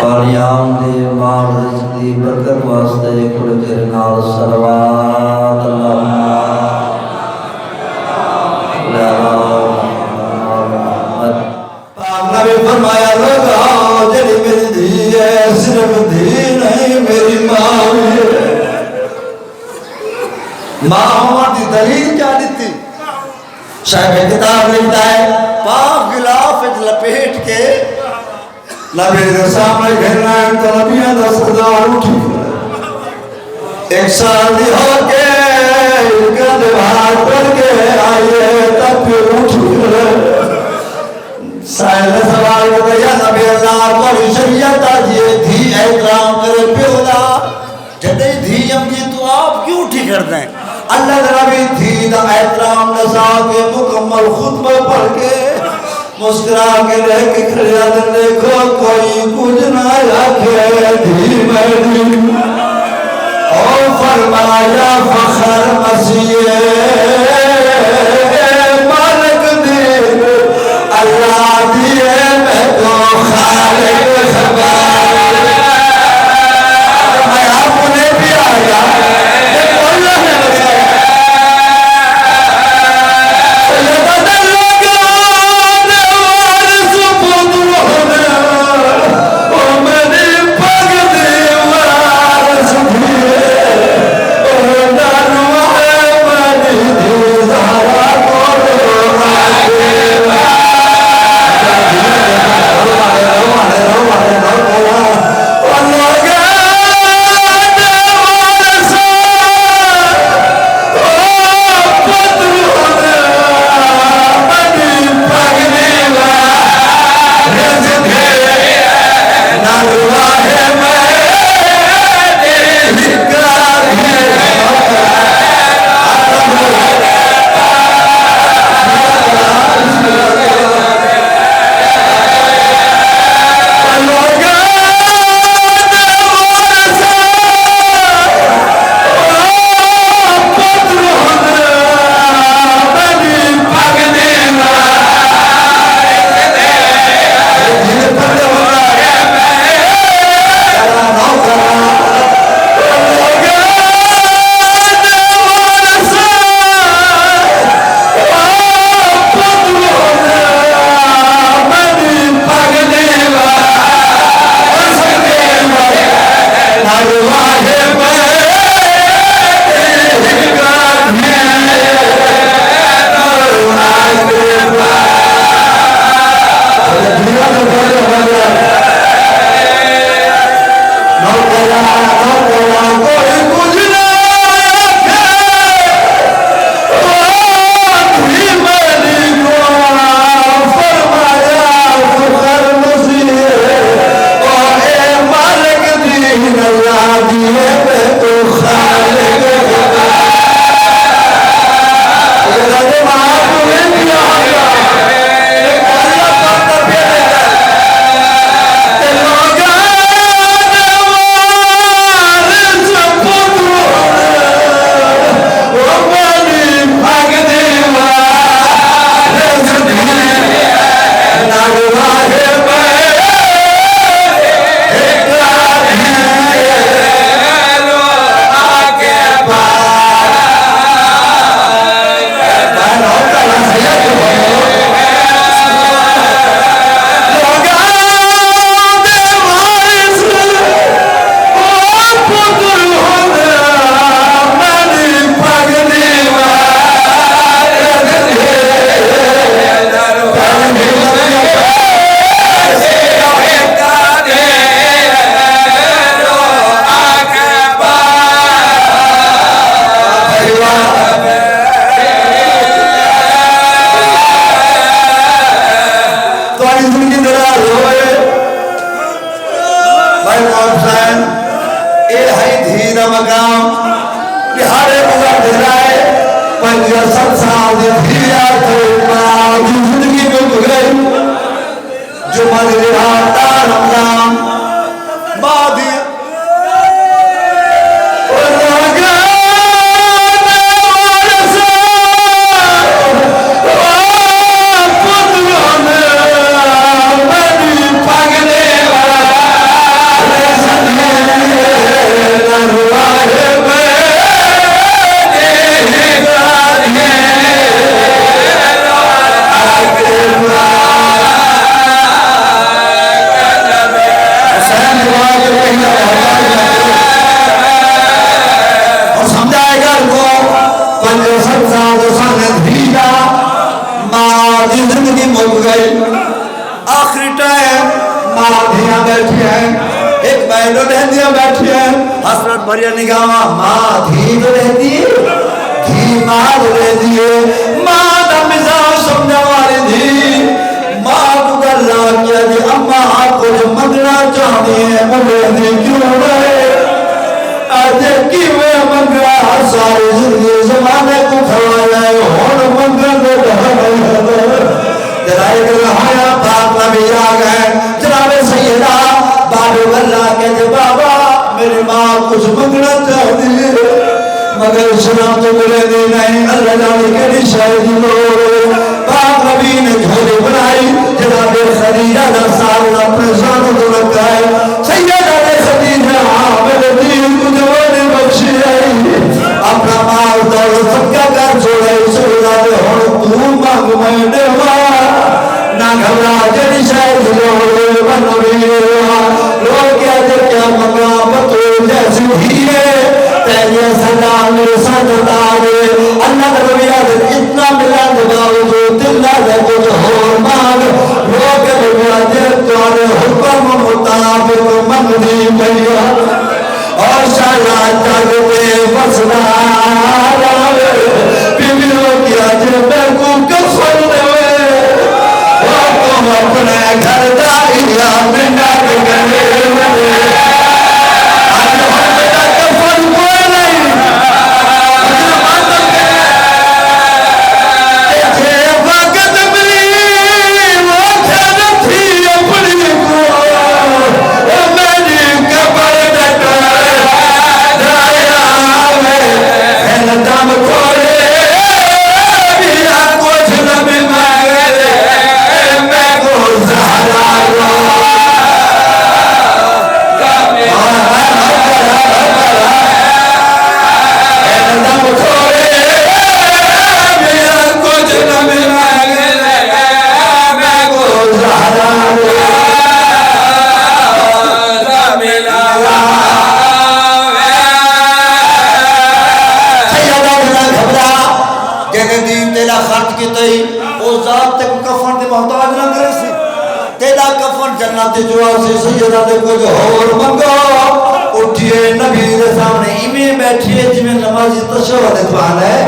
बालियाम दे माल रिज़्क़ दी बरकत वास्ते खुद तेरे नाल सलवात नबी फरमाया लोगो जेड़ी मेरी धी है सिर्फ धी नहीं मेरी मां है। मां होने की दलील क्या दी? शायद किताब लिखता है पाक गिलाफ लपेट के नबी के सामने घेरना है तो नबियां का सरदार उठी एक साल हो के हाथ पर के आइए तब फिर उठी साइल सवाल या नबी अल्लाह पर शरीयत ये धी एहतराम करे प्योदा जदे धी अमजी तो आप क्यों उठी कर दें? अल्लाह के नबी धी दा एहतराम नसा के मुकम्मल खुतबा पढ़ के मुस्कुरा के रह के खड़े देखो कोई कुछ ना रखे धी मेरी और फरमाया फखर मसीह मालिक दी अल्लाह दिए मैं तो खालिक खबर मैं आपने भी आया उठा है, माँ धिया बैठी है, एक बहनों रहती बैठी है, हसरत भरिया निगाह माँ धी तो रहती है, धी माँ तो रहती है, माँ का मिजाज समझा वाली धी, माँ को गल्ला किया दी, अम्मा आपको जो मंगना चाहती है, मुझे क्यों रहे? आज की वे मंगना सारी जिंदगी जमाने को खवाया है, और मंगना को जराए कर रहा बाप नबी आ गए, जनाब सैयदा बाबू गल्ला कहते बाबा मेरी माँ कुछ मंगना चाहती है, मगर सुना तो मेरे नहीं, अल्लाह जाने के लिए शायद बाप नबी ने झोली बनाई, जनाब खदीजा का साल अपने सालों को रखा है, सैयदा ने खदीजा मेरे दिल को जवानी बख्शी आई, अपना माल दौलत सबका कर छोड़ा, सैयदा ने हो तू मांग मैं देवा ना घबरा जड़ी शायद लोग क्या मंगा पतो जैसी ही है तेरे सदा मेरे साथ दे अल्लाह का नबी इतना मिला के बावजूद दिल ना दे कुछ और मांग लोग दे तुम्हारे हुक्म मुताबिक मंगनी भैया और शायद तक में मसला बीवियों की आज मैं को कफन अपने घर दाइया में नाक करे आज हम बेटा कफन कोई नहीं जे वक्त मिली वो खैर थी अपनी को मेरी कबर डटा दाया में दम खोले बिना कुछ न भी मांगे खर्च की तई ओ जात तक कफन के मोहताज ना करे सी तेरा कफन जन्नत जुआ से सैयदा दे कुछ और मंगो उठिए नबी के सामने इमे बैठिए जिमें नमाजी तशहहुद दुआन है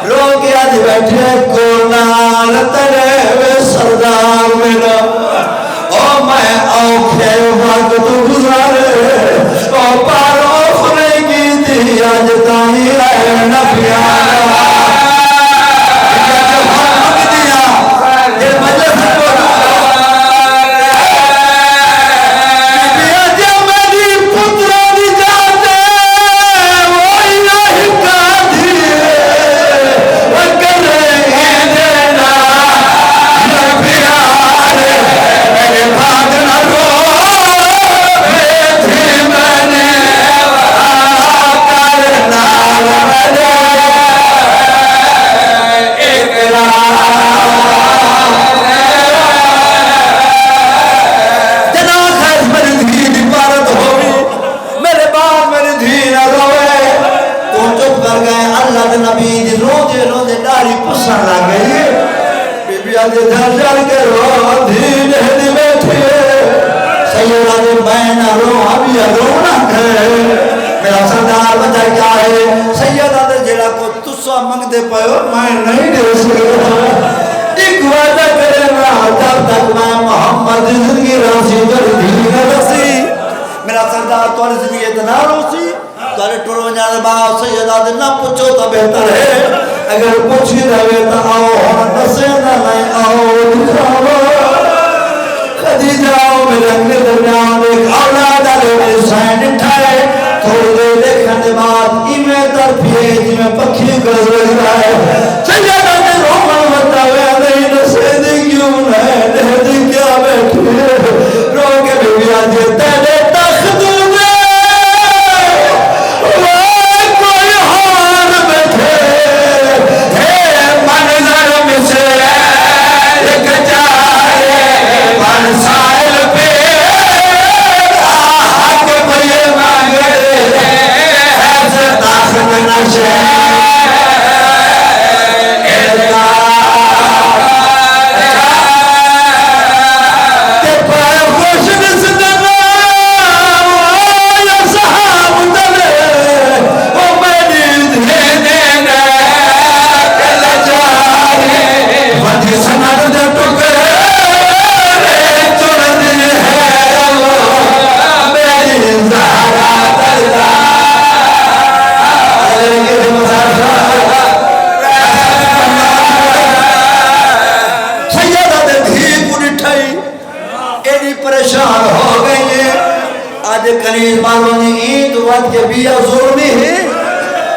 लोग आज बैठे कोनाल तेरे वे सरदार मेरा ओ मैं औखे वक्त गुजारे ओ पारो खुले की दी आज ताई है नबिया मंगते पायो मैं नहीं दे सकता एक वादा करेगा जब तक मैं मोहम्मद जिंदगी राशि कर दी रसी मेरा सरदार तोरी जिंदगी इतना रोसी तोरे टोरो जाने बाद सैयदा दे ना पूछो तो बेहतर है अगर पूछ ही रहे तो आओ और नसे ना नहीं आओ दिखाओ खदीजा मेरे अंगने दरमियान एक औलाद आले मेरे सैन उठाए थोड़ी देर देखने बाद इमे तरफिए जिमें पक्षी गज रहा है सैयदा ने रोमन बतावे नहीं नसेदी क्यों नहीं क्या बैठी रो के बीबी आज तेरे तख्त में कोई हार बैठे है मंजर में से एक जाए मनसाइल पे आके भैया मांगे ऐसे ताकत नशे एडी परेशान हो गई है आज कनीज मानो ने ईद वक्त के बिया जुर्मी है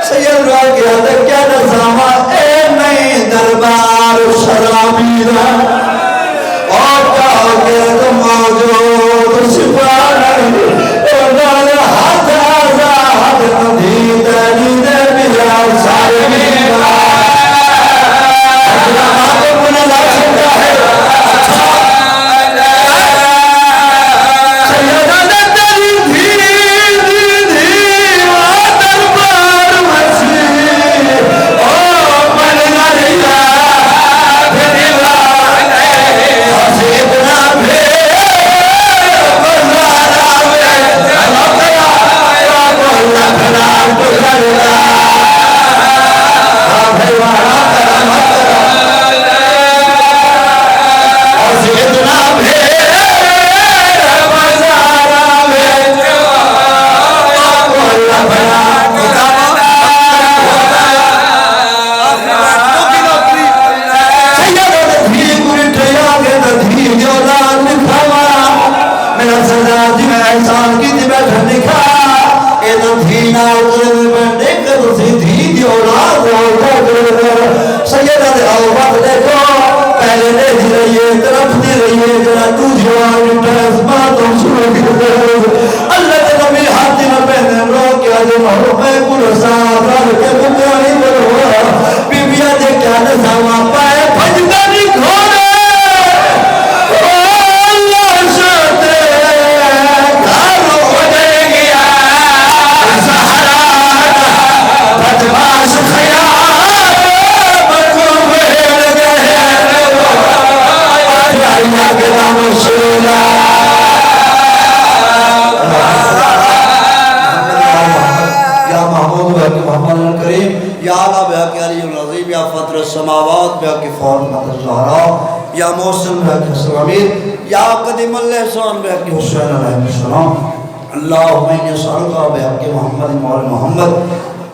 सैयद राज के हद क्या नजामा ए नई दरबार शराबीरा और कहो के तुम मौजूद सिपाही और हाथ आजाद नदी दरी दे बिया सारीरा या मौसम या कदीम हुसैन अलैहिस्सलाम अल्लाहुम्मा इन्नी असअलुका बिहक़्क़ि मुहम्मद व मुहम्मद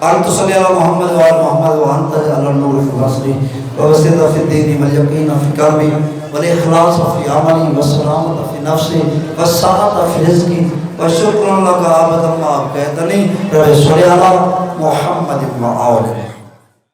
अन तुसल्ली अला मुहम्मद व आल मुहम्मद व अंत अला नूर फी बसरी व वसीता फी दीनी वल यकीन फी क़ल्बी वल इखलास फी अमली व सलामत फी नफ्सी व सअत फी रिज़्क़ी व शुक्रुन लका अबदन मा कहतनी रब्बि सल्ली अला मुहम्मद व आलिhi